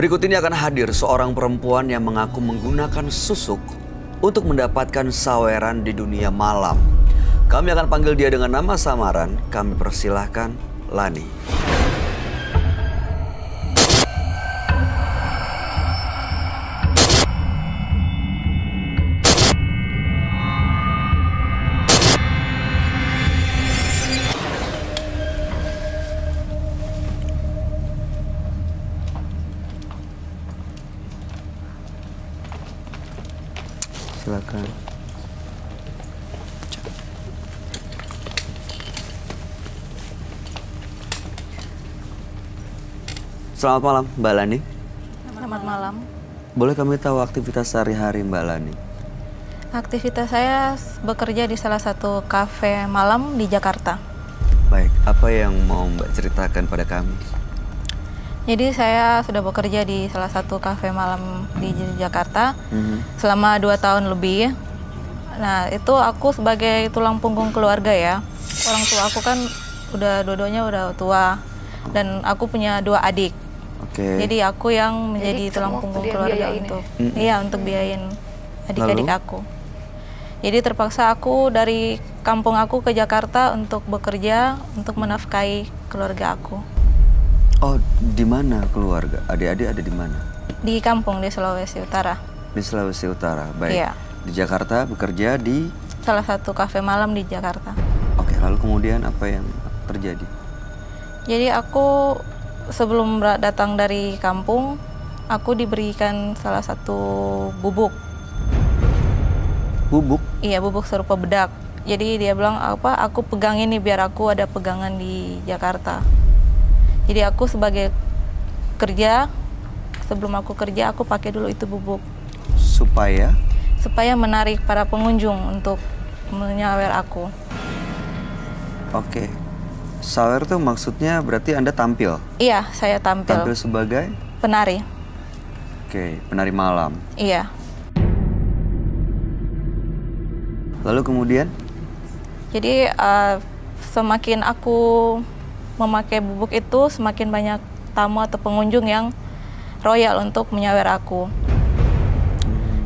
Berikut ini akan hadir seorang perempuan yang mengaku menggunakan susuk untuk mendapatkan saweran di dunia malam. Kami akan panggil dia dengan nama samaran. Kami persilahkan Lani. Silakan. Selamat malam, Mbak Lani. Selamat malam. Boleh kami tahu aktivitas sehari-hari Mbak Lani? Aktivitas saya bekerja di salah satu kafe malam di Jakarta. Baik, apa yang mau Mbak ceritakan pada kami? Jadi saya sudah bekerja di salah satu kafe malam di Jakarta selama 2 tahun lebih. Nah, itu aku sebagai tulang punggung keluarga ya. Orang tua aku kan dua-duanya udah tua dan aku punya 2 adik. Oke. Jadi aku yang menjadi tulang punggung keluarga untuk untuk biayain adik-adik aku. Jadi terpaksa aku dari kampung aku ke Jakarta untuk bekerja untuk menafkahi keluarga aku. Oh, di mana keluarga? Adik-adik ada di mana? Di kampung di Sulawesi Utara. Di Sulawesi Utara, baik. Iya. Di Jakarta bekerja di... Salah satu kafe malam di Jakarta. Oke, lalu kemudian apa yang terjadi? Jadi aku sebelum datang dari kampung, aku diberikan salah satu bubuk. Bubuk? Iya, bubuk serupa bedak. Jadi dia bilang apa? Aku pegang ini biar aku ada pegangan di Jakarta. Jadi aku sebagai kerja, sebelum aku kerja aku pakai dulu itu bubuk. Supaya menarik para pengunjung untuk menyawer aku. Oke. Sawer tuh maksudnya berarti Anda tampil? Iya, saya tampil. Tampil sebagai? Penari. Oke, penari malam. Iya. Lalu kemudian? Jadi semakin aku memakai bubuk itu, semakin banyak tamu atau pengunjung yang royal untuk menyawer aku.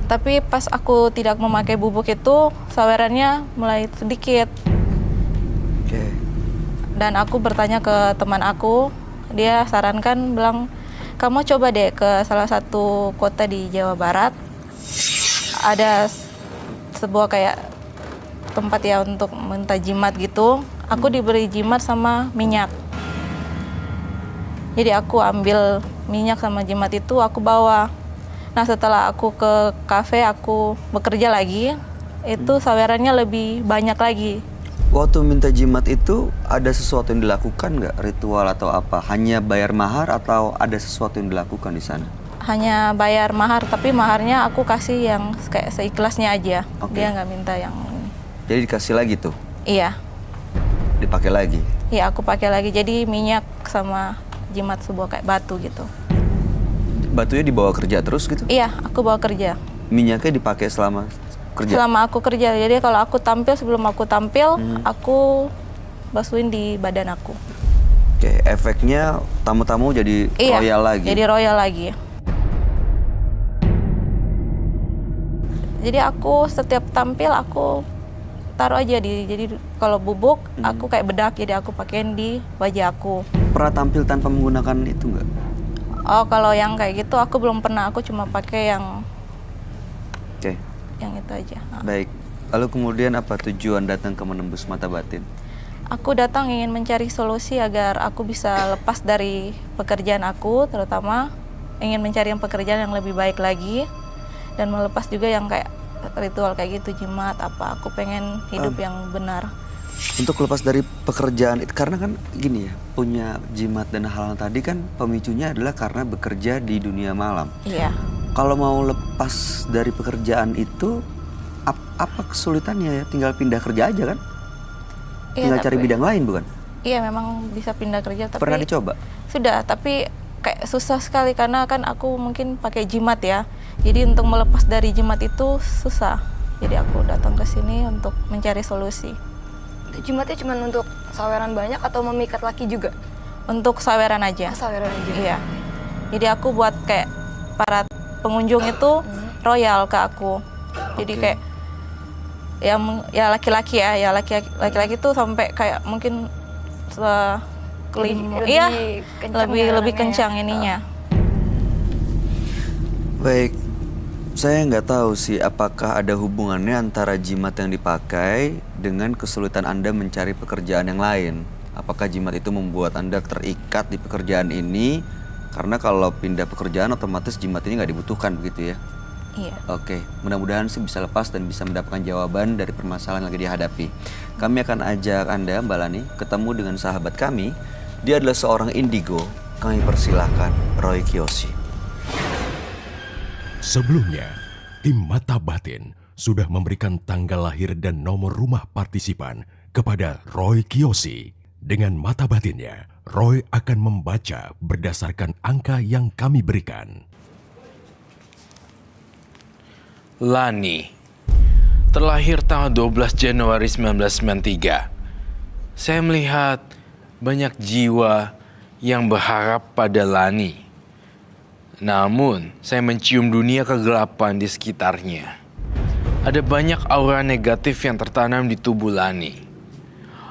Tapi pas aku tidak memakai bubuk itu, sawerannya mulai sedikit. Oke. Dan aku bertanya ke teman aku, dia sarankan bilang, kamu coba deh ke salah satu kota di Jawa Barat. Ada sebuah kayak tempat ya untuk minta jimat gitu. Aku diberi jimat sama minyak. Jadi aku ambil minyak sama jimat itu, aku bawa. Nah setelah aku ke kafe, aku bekerja lagi, itu sawerannya lebih banyak lagi. Waktu minta jimat itu ada sesuatu yang dilakukan nggak? Ritual atau apa? Hanya bayar mahar atau ada sesuatu yang dilakukan di sana? Hanya bayar mahar, tapi maharnya aku kasih yang kayak seikhlasnya aja. Oke. Dia nggak minta yang... Jadi dikasih lagi tuh? Iya. Dipakai lagi? Iya, aku pakai lagi. Jadi minyak sama jimat sebuah kayak batu gitu. Batunya dibawa kerja terus gitu? Iya, aku bawa kerja. Minyaknya dipakai selama kerja? Selama aku kerja. Jadi kalau aku tampil, sebelum aku tampil, aku basuhin di badan aku. Oke, efeknya tamu-tamu jadi royal lagi? Jadi royal lagi. Jadi aku setiap tampil, aku taruh aja jadi kalau bubuk aku kayak bedak, jadi aku pakein di wajah aku. Pernah tampil tanpa menggunakan itu nggak? Oh, kalau yang kayak gitu aku belum pernah, aku cuma pakai yang Oke. yang itu aja. Baik. Lalu kemudian apa tujuan datang ke Menembus Mata Batin? Aku datang ingin mencari solusi agar aku bisa lepas dari pekerjaan aku, terutama ingin mencari pekerjaan yang lebih baik lagi dan melepas juga yang kayak ritual kayak gitu, jimat apa. Aku pengen hidup yang benar. Untuk lepas dari pekerjaan itu, karena kan gini ya, punya jimat dan hal-hal tadi kan pemicunya adalah karena bekerja di dunia malam. Iya. Kalau mau lepas dari pekerjaan itu, apa kesulitannya ya? Tinggal pindah kerja aja kan? Tinggal cari bidang lain bukan? Iya, memang bisa pindah kerja. Tapi pernah dicoba? Sudah, tapi kayak susah sekali karena kan aku mungkin pakai jimat ya. Jadi untuk melepas dari jimat itu susah. Jadi aku datang ke sini untuk mencari solusi. Jimatnya cuma untuk saweran banyak atau memikat laki juga? Untuk saweran aja. Saweran aja? Iya. Jadi aku buat kayak para pengunjung itu royal ke aku. Jadi Oke. kayak ya laki-laki ya laki-laki tuh sampai kayak mungkin kelima, iya kencang lebih jalanannya kencang ya. ininya. Baik, saya nggak tahu sih apakah ada hubungannya antara jimat yang dipakai dengan kesulitan Anda mencari pekerjaan yang lain. Apakah jimat itu membuat Anda terikat di pekerjaan ini? Karena kalau pindah pekerjaan otomatis jimat ini nggak dibutuhkan begitu ya? Iya. Oke, mudah-mudahan sih bisa lepas dan bisa mendapatkan jawaban dari permasalahan yang lagi dihadapi. Kami akan ajak Anda, Mbak Lani, ketemu dengan sahabat kami. Dia adalah seorang indigo. Kami persilahkan Roy Kiyoshi. Sebelumnya, tim Mata Batin sudah memberikan tanggal lahir dan nomor rumah partisipan kepada Roy Kiyoshi. Dengan mata batinnya, Roy akan membaca berdasarkan angka yang kami berikan. Lani, terlahir tanggal 12 Januari 1993. Saya melihat banyak jiwa yang berharap pada Lani. Namun, saya mencium dunia kegelapan di sekitarnya. Ada banyak aura negatif yang tertanam di tubuh Lani.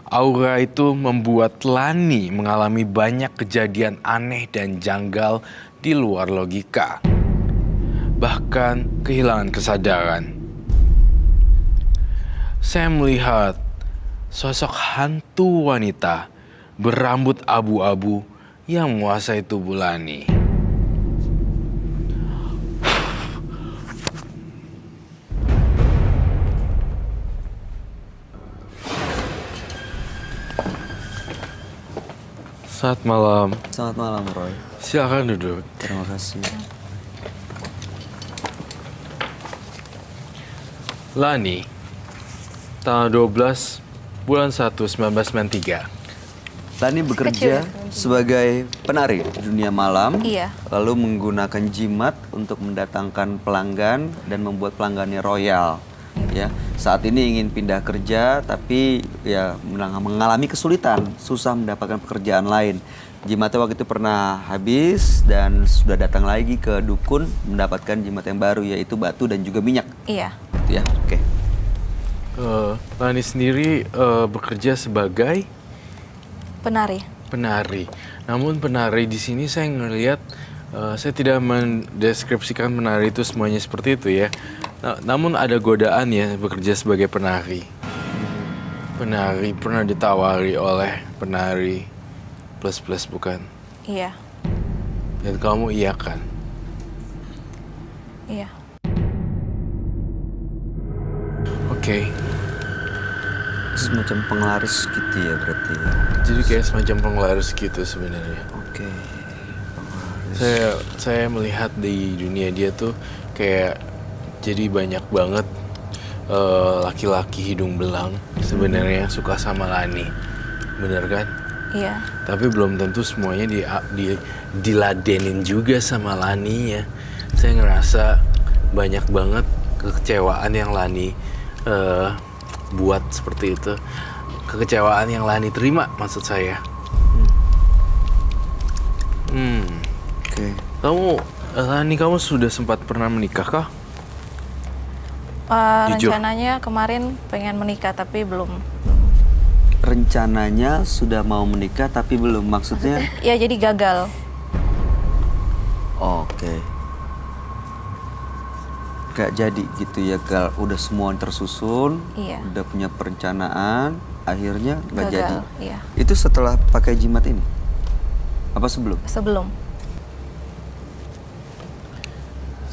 Aura itu membuat Lani mengalami banyak kejadian aneh dan janggal di luar logika. Bahkan kehilangan kesadaran. Saya melihat sosok hantu wanita berambut abu-abu yang menguasai tubuh Lani. Selamat malam. Selamat malam, Roy. Silakan duduk. Terima kasih. Lani, tanggal 12 bulan 1 1993. Lani bekerja sebagai penari di dunia malam, Iya. lalu menggunakan jimat untuk mendatangkan pelanggan dan membuat pelanggannya royal. Ya, saat ini ingin pindah kerja, tapi ya mengalami kesulitan, susah mendapatkan pekerjaan lain. Jimatnya waktu itu pernah habis dan sudah datang lagi ke dukun mendapatkan jimat yang baru, yaitu batu dan juga minyak. Iya. Gitu ya, oke. Lani sendiri bekerja sebagai Penari. penari. Namun penari di sini saya ngelihat, saya tidak mendeskripsikan penari itu semuanya seperti itu ya. Namun ada godaan ya bekerja sebagai penari. Penari pernah ditawari oleh penari plus bukan? Iya. Dan kamu iya kan? Iya. Oke. Semacam penglaris gitu ya berarti ya. Jadi kayak semacam penglaris gitu sebenarnya. Oke. Saya melihat di dunia dia tuh kayak jadi banyak banget laki-laki hidung belang sebenarnya suka sama Lani, bener kan? Iya. Tapi belum tentu semuanya diladenin juga sama Lani ya. Saya ngerasa banyak banget kekecewaan yang Lani buat seperti itu. Kekecewaan yang Lani terima maksud saya. Oke. Lani, kamu sudah sempat pernah menikah kah? Jujur. Rencananya kemarin pengen menikah tapi belum. Rencananya sudah mau menikah tapi belum, maksudnya? Ya jadi gagal. Oke. Gak jadi gitu ya, Gal. Udah semua tersusun, Iya. udah punya perencanaan, akhirnya gak Gagal, jadi. iya. Itu setelah pakai jimat ini? Apa sebelum? Sebelum.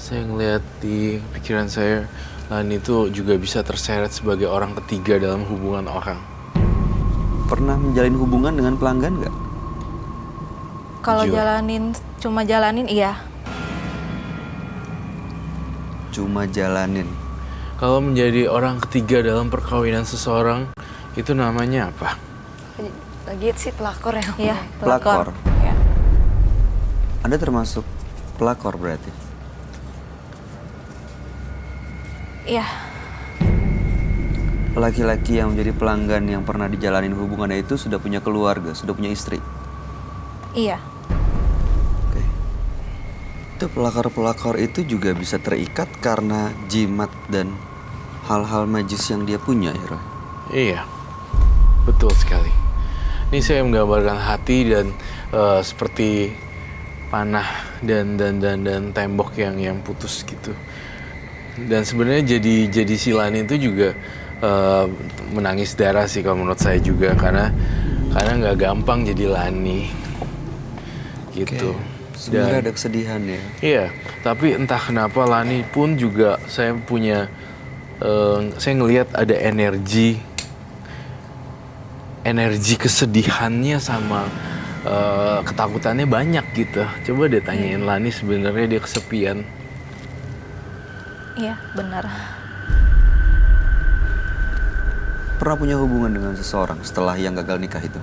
Saya ngeliat di pikiran saya, Lani itu juga bisa terseret sebagai orang ketiga dalam hubungan orang. Pernah menjalin hubungan dengan pelanggan nggak? Kalau Jujur. cuma jalanin iya. Cuma jalanin. Kalau menjadi orang ketiga dalam perkawinan seseorang, itu namanya apa? Lagi sih pelakor ya. Iya, Pelakor. Iya. Anda termasuk pelakor berarti? Iya. Laki-laki yang menjadi pelanggan yang pernah dijalanin hubungannya itu sudah punya keluarga, sudah punya istri. Iya. Oke. Itu pelakor-pelakor itu juga bisa terikat karena jimat dan hal-hal magis yang dia punya ya, Roy? Iya, betul sekali. Ini saya menggambarkan hati dan seperti panah dan tembok yang putus gitu. Dan sebenarnya jadi si Lani itu juga menangis darah sih kalau menurut saya juga, karena nggak gampang jadi Lani gitu. Sebenarnya ada kesedihan ya. Iya, tapi entah kenapa Lani pun juga saya punya saya ngelihat ada energi kesedihannya sama ketakutannya banyak gitu. Coba deh tanyain Lani, sebenarnya dia kesepian. Iya, benar. Pernah punya hubungan dengan seseorang setelah yang gagal nikah itu?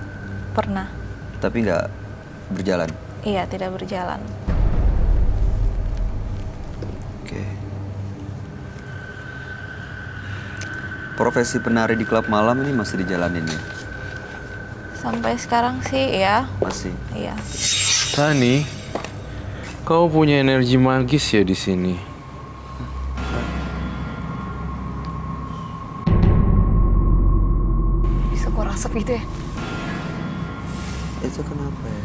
Pernah. Tapi nggak berjalan? Iya, tidak berjalan. Oke. Profesi penari di klub malam ini masih dijalanin ya? Sampai sekarang sih ya. Masih. Iya. Lani, kau punya energi magis ya di sini. Bisa keluar asap gitu ya? Itu kenapa ya?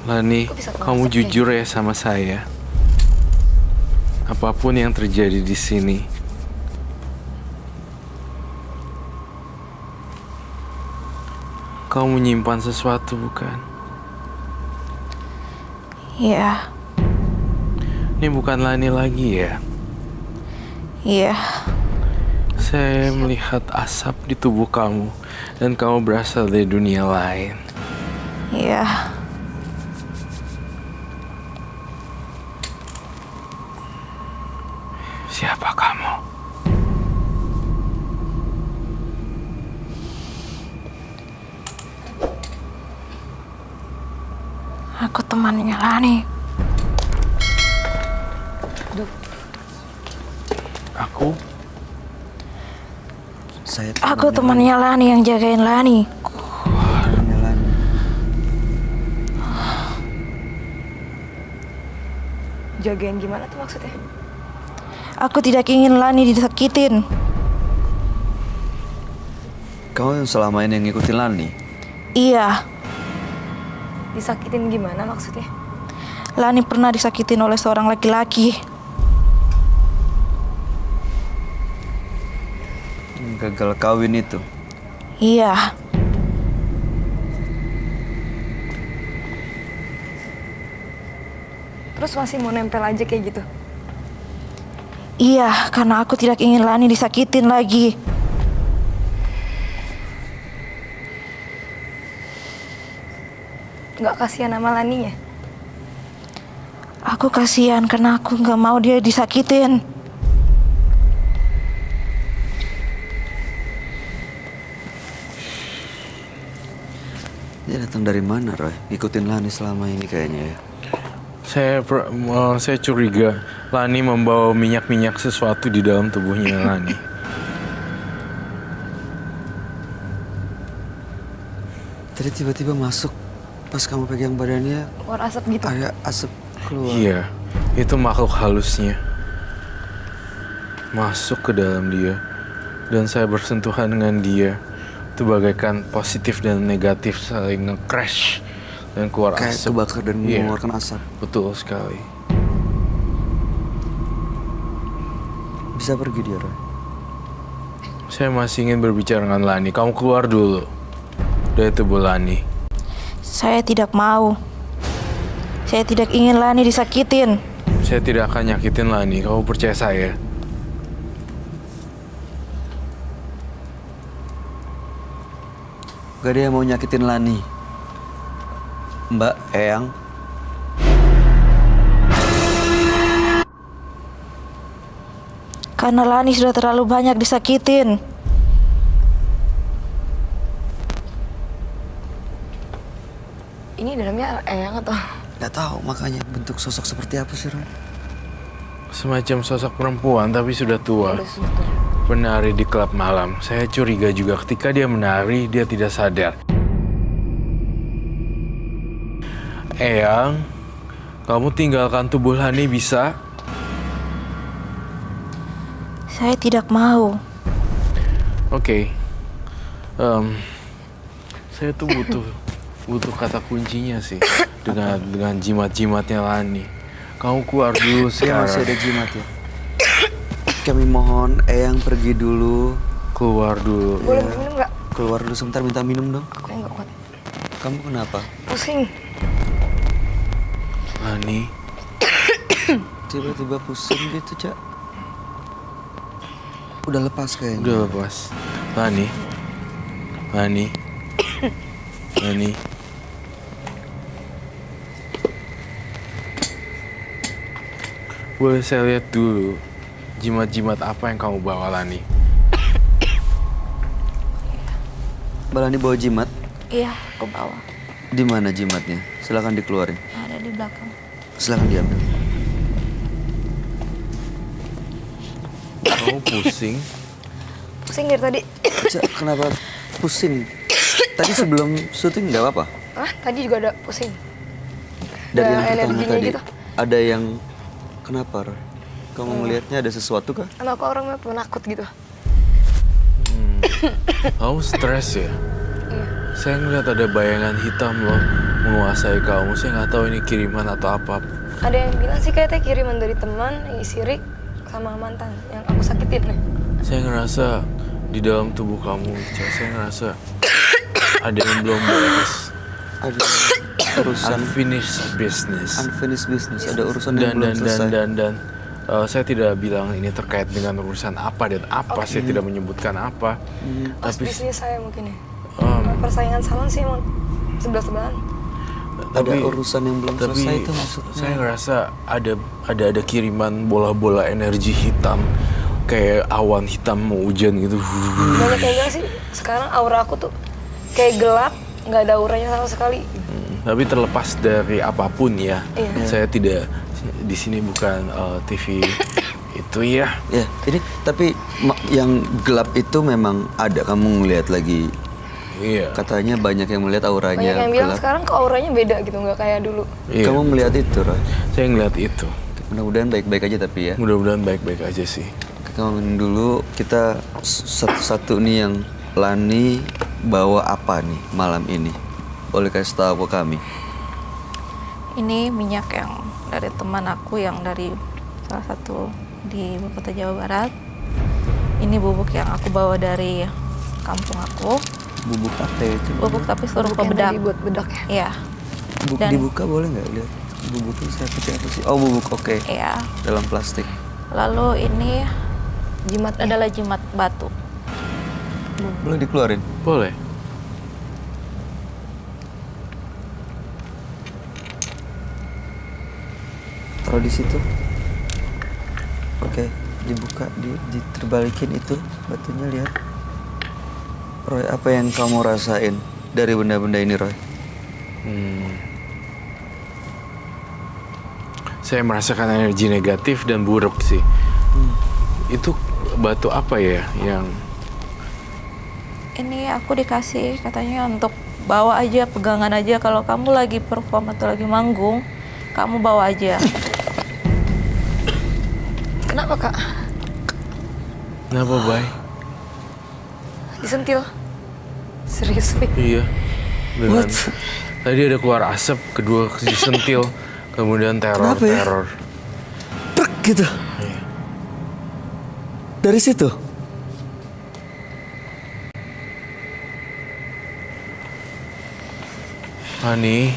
Lani, Kok bisa keluar kamu asap jujur ya sama saya. Apapun yang terjadi di sini, kau menyimpan sesuatu, bukan? Iya. Ini bukan Lani lagi ya. Iya. Saya melihat asap di tubuh kamu dan kamu berasal dari dunia lain. Iya. Siapa kamu? Aku temannya Lani. Aku? Saya Aku temannya Lani yang jagain Lani. temannya Lani. Jagain gimana tuh maksudnya? Aku tidak ingin Lani disakitin. Kau yang selama ini ngikutin Lani? Iya. Disakitin gimana maksudnya? Lani pernah disakitin oleh seorang laki-laki. Gagal kawin itu? Iya. Terus masih mau nempel aja kayak gitu? Iya, karena aku tidak ingin Lani disakitin lagi. Nggak kasihan sama Lani ya? Aku kasihan karena aku nggak mau dia disakitin. Dia datang dari mana, Roy? Ngikutin Lani selama ini kayaknya ya. Saya curiga Lani membawa minyak-minyak sesuatu di dalam tubuhnya Lani. Tadi tiba-tiba masuk pas kamu pegang badannya Keluar asap gitu? ada asap keluar. Iya, itu makhluk halusnya masuk ke dalam dia dan saya bersentuhan dengan dia. Itu bagaikan positif dan negatif saling nge-crash dan keluar Kayak asap. kebakar dan Iya, mengeluarkan asap. betul sekali. Bisa pergi dia, Roy? Saya masih ingin berbicara dengan Lani. Kamu keluar dulu dari tubuh Lani. Saya tidak mau. Saya tidak ingin Lani disakitin. Saya tidak akan nyakitin Lani. Kamu percaya saya? Gak ada yang mau nyakitin Lani. Mbak, Eyang. Karena Lani sudah terlalu banyak disakitin. Ini dalamnya Eyang atau? Gak tahu makanya bentuk sosok seperti apa sih, Roy? Semacam sosok perempuan tapi sudah tua. Udah super. Penari di klub malam. Saya curiga juga ketika dia menari, dia tidak sadar. Eyang, kamu tinggalkan tubuh Lani bisa? Saya tidak mau. Oke. Saya tuh butuh kata kuncinya sih dengan jimat-jimatnya Lani. Kamu keluar dulu Ya masih sekarang. ada jimat ya. Kami mohon Eyang pergi dulu. Keluar dulu. Boleh minum nggak? Keluar dulu sebentar, minta minum dong. Aku yang nggak kuat. Kamu kenapa? Pusing. Lani, Tiba-tiba pusing gitu, Cak. Udah lepas kayaknya. udah lepas. Lani. Boleh saya lihat dulu jimat-jimat apa yang kamu bawa, Lani? Balani bawa jimat. Iya, aku bawa. Di mana jimatnya? Silakan dikeluarin. Ada di belakang. Silakan diambil. Kamu pusing? Pusing dari tadi. Cak, kenapa pusing? Tadi sebelum syuting nggak apa-apa? Ah, tadi juga ada pusing. Dari Ada yang pertama energinya tadi, gitu. ada yang kenapa, Roy? Kamu melihatnya ada sesuatu kah? Karena aku orangnya penakut gitu. Kamu stres ya? Iya. Saya ngeliat ada bayangan hitam loh menguasai kamu. Saya nggak tahu ini kiriman atau apa. Ada yang bilang sih kayaknya kiriman dari teman, sirik, sama mantan yang aku sakitin nih. Saya ngerasa di dalam tubuh kamu, saya ngerasa ada yang belum beres. Ada urusan Unfinished business. unfinished business, ada urusan yang belum selesai. Dan saya tidak bilang ini terkait dengan urusan apa dan apa. Saya tidak menyebutkan apa. Pas Tapi bisnis saya mungkin ya. em, Persaingan salon sih emang sebelah-sebelahan. Ada urusan yang belum tapi selesai itu maksudnya. saya ngerasa ada kiriman bola-bola energi hitam kayak awan hitam mau hujan gitu. Banyak yang bilang sih sekarang aura aku tuh kayak gelap, nggak ada auranya sama sekali. Tapi terlepas dari apapun ya, Iya. saya tidak di sini bukan TV itu ya. Ya, ini tapi yang gelap itu memang ada, kamu ngelihat lagi. Iya. Katanya banyak yang melihat auranya Banyak yang bilang gelap. sekarang kok auranya beda gitu, nggak kayak dulu. Iya. Kamu melihat itu, Roy? Saya ngeliat itu. Mudah-mudahan baik-baik aja tapi ya. Mudah-mudahan baik-baik aja sih. Kamu minum dulu, kita satu-satu nih yang Lani bawa apa nih malam ini? Boleh kasih tahu ke kami? Ini minyak yang dari teman aku yang dari salah satu di kota Jawa Barat. Ini bubuk yang aku bawa dari kampung aku. Bubuk apa itu? Bubuk tapi serupa Yang bedak. tadi buat bedak ya. Iya, Bubuk dan- dibuka boleh nggak lihat? Bubuknya seperti apa sih? Oh, bubuk, oke. iya. Dalam plastik. Lalu ini Jimat adalah jimat batu. Boleh dikeluarin? Boleh. Taruh di situ. Oke, dibuka, diterbalikin itu batunya, lihat. Roy, apa yang kamu rasain dari benda-benda ini, Roy? Saya merasakan energi negatif dan buruk sih. Itu batu apa ya yang Ini aku dikasih katanya untuk bawa aja, pegangan aja kalau kamu lagi perform atau lagi manggung, kamu bawa aja. Kenapa kak? kenapa, Bay? Disentil. Serius nih. Iya. Dengan tadi ada keluar asap, kedua disentil, kemudian Kenapa ya? teror. Prek gitu. Iya. Dari situ. Hani,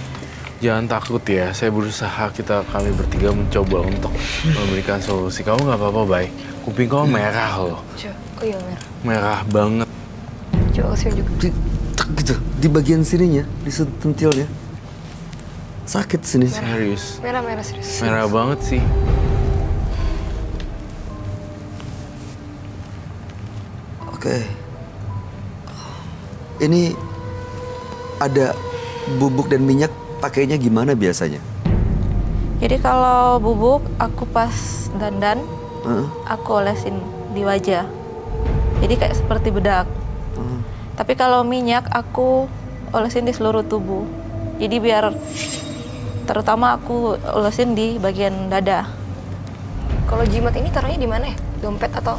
jangan takut ya. Saya berusaha, kami bertiga mencoba untuk memberikan solusi. Kamu nggak apa-apa, Bay. Kuping kamu merah loh. Coba. Oh iya merah. Merah banget. Coba kasih juga. Tek gitu. Di bagian sininya, di sentilnya. Sakit sini. Serius. Merah serius. Merah banget sih. Oke. Ini ada bubuk dan minyak, pakainya gimana biasanya? Jadi kalau bubuk aku pas dandan, Heeh. aku olesin di wajah. Jadi kayak seperti bedak. Tapi kalau minyak aku olesin di seluruh tubuh. Jadi biar terutama aku ulesin di bagian dada. Kalau jimat ini taruhnya di mana ya? Dompet atau?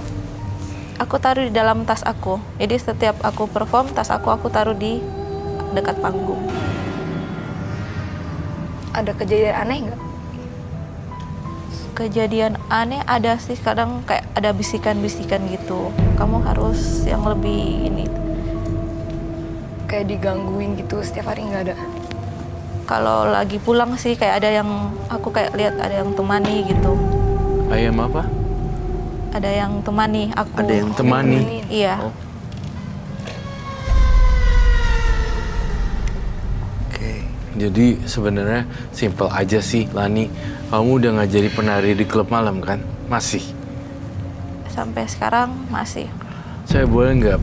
Aku taruh di dalam tas aku. Jadi setiap aku perform, tas aku taruh di dekat panggung. Ada kejadian aneh nggak? Kejadian aneh ada sih, kadang kayak ada bisikan-bisikan gitu. Kamu harus yang lebih ini. Kayak digangguin gitu setiap hari nggak ada? Kalau lagi pulang sih kayak ada yang aku kayak lihat ada yang temani gitu. Ayam apa? Ada yang temani aku. Ada yang Temani. Iya. Oh. Oke. Jadi sebenarnya simple aja sih, Lani. Kamu udah ngajari penari di klub malam kan? Masih. Sampai sekarang masih. Saya boleh nggak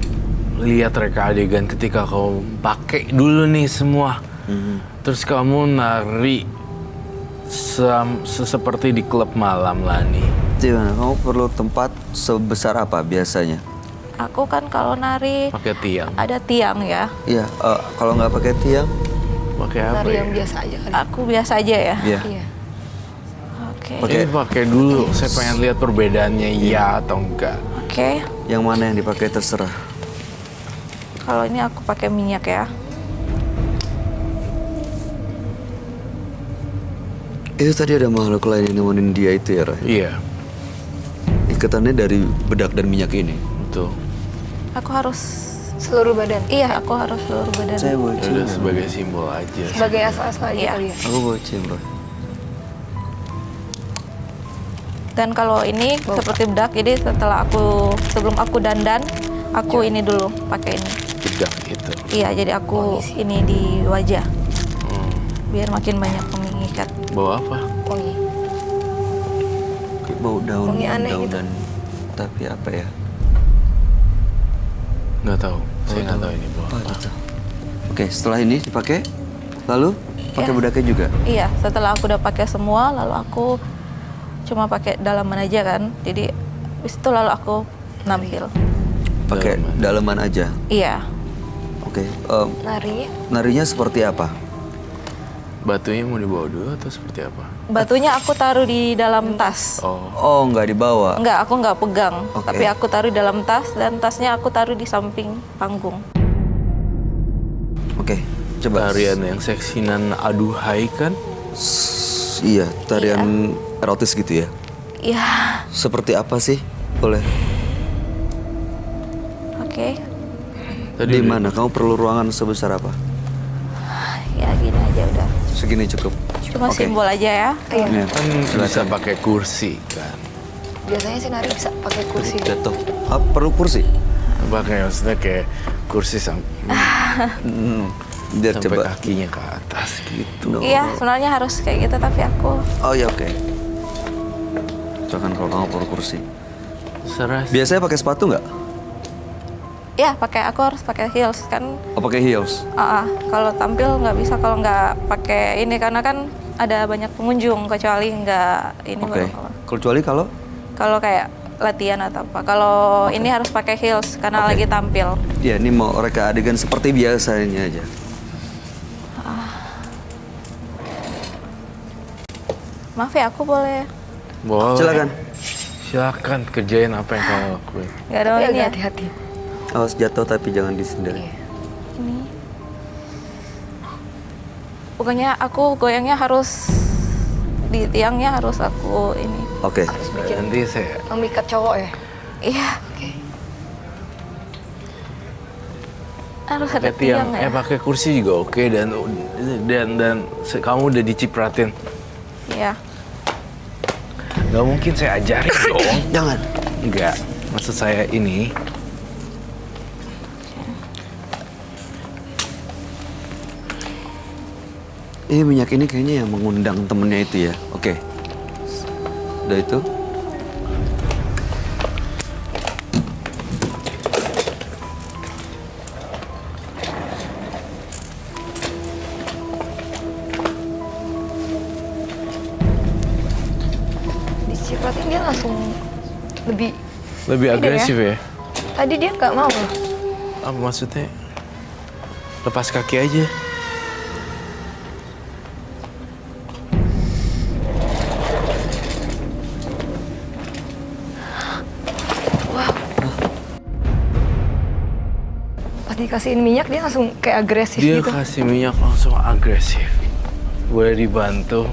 lihat reka adegan ketika kamu pakai dulu nih semua, terus kamu nari seperti di klub malam, Lani. Gimana? Kamu perlu tempat sebesar apa biasanya? Aku kan kalau nari Pakai tiang. ada tiang ya. Iya, kalau nggak pakai tiang, Pakai apa Nari ya? yang biasa aja kali. Aku biasa aja ya. iya. Iya. Oke. Pakai- Ini pakai dulu. Saya pengen lihat perbedaannya, iya atau enggak. Oke. Yang mana yang dipakai terserah. Kalau ini aku pakai minyak ya. Itu tadi ada makhluk lain yang nemenin dia itu ya, Roy? Iya, Ikatannya dari bedak dan minyak ini. betul. Aku harus Seluruh badan. iya, aku harus seluruh badan. Saya boleh Ya cium. udah sebagai simbol aja. Sebagai asal-asal aja Iya. kali ya. Aku boleh cium, Roy. Dan kalau ini seperti bedak, jadi sebelum aku dandan, aku ini dulu pakai ini. Bedak gitu. Iya, jadi aku ini di wajah Hmm. biar makin banyak mengikat. Bawa apa? Wangi. Kayak bau daun, Wangi aneh daun gitu. dan tapi apa ya? Nggak tahu. Saya nggak tahu ini bawa Apa apa. gitu? Oke, setelah ini dipakai, lalu pakai Ya. bedaknya juga. Iya, setelah aku udah pakai semua, lalu aku cuma pakai dalaman aja kan. Jadi habis itu lalu aku nampil. Pakai Dalaman. dalaman aja. Iya. Oke, Narinya narinya seperti apa? Batunya mau dibawa dulu atau seperti apa? Batunya aku taruh di dalam tas. Oh, Oh, nggak dibawa. Enggak, aku nggak pegang. Oke. Tapi aku taruh di dalam tas dan tasnya aku taruh di samping panggung. Oke, coba. tarian yang seksinan aduhai kan? Iya, tarian erotis gitu ya. Iya. Seperti apa sih? Boleh. Oke. Tadi Di udah- mana? Kamu perlu ruangan sebesar apa? Ya gini aja udah. Segini cukup. Cuma Oke. simbol aja ya. Iya. Iya, Kan bisa silakan. pakai kursi kan? Biasanya sih nari bisa pakai kursi. Jatuh. Ah, perlu kursi? Pakai maksudnya kayak kursi Biar sampai coba. kakinya ke atas gitu. No. Iya, sebenarnya harus kayak gitu tapi aku Oh ya oke. Coba kalau kamu perlu kursi. Serah. Biasanya pakai sepatu nggak? ya aku harus pakai heels kan. Oh pakai heels. Kalau tampil nggak bisa kalau nggak pakai ini karena kan ada banyak pengunjung kecuali nggak ini Oke. baru. Kecuali kalau? Kalau kayak latihan atau apa. Kalau ini harus pakai heels karena Oke. lagi tampil. Ya ini mau reka adegan seperti biasanya aja. Maaf ya, aku boleh Boleh. Silakan. Silakan kerjain apa yang kamu lakuin. nggak ada Tapi ini agak ya. hati-hati. Awas jatuh tapi jangan disendiri. Iya. Ini. Pokoknya aku goyangnya harus di tiangnya harus aku ini. Oke. Harus bikin Nanti saya memikat cowok ya. Iya, Oke. harus ada pakai tiang, tiang ya. pakai kursi juga oke dan kamu udah dicipratin. Iya. Gak mungkin saya ajarin dong. Jangan. Enggak, maksud saya ini. Ini minyak ini kayaknya yang mengundang temennya itu ya. Oke. Udah itu. Dicipratin dia langsung lebih. Lebih Beda agresif ya? Tadi dia nggak mau loh. Apa maksudnya? Lepas kaki aja. pas dikasihin minyak dia langsung kayak agresif Dia gitu. kasih minyak langsung agresif. Boleh dibantu?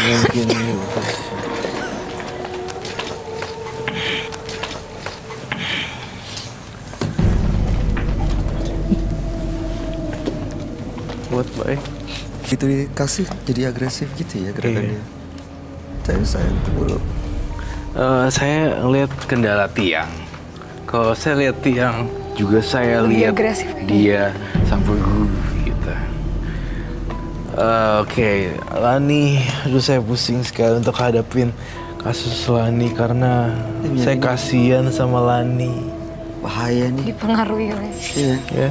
Mungkin buat baik. Itu dikasih jadi agresif gitu ya gerakannya. Saya dulu. Saya ngeliat kendala tiang. Kalau saya lihat tiang, juga saya Lebih lihat agresif kayaknya. dia sampai gitu. Oke, Lani, aduh saya pusing sekali untuk hadapin kasus Lani karena saya kasihan sama Lani. Bahaya nih. Dipengaruhi oleh Iya. Ya,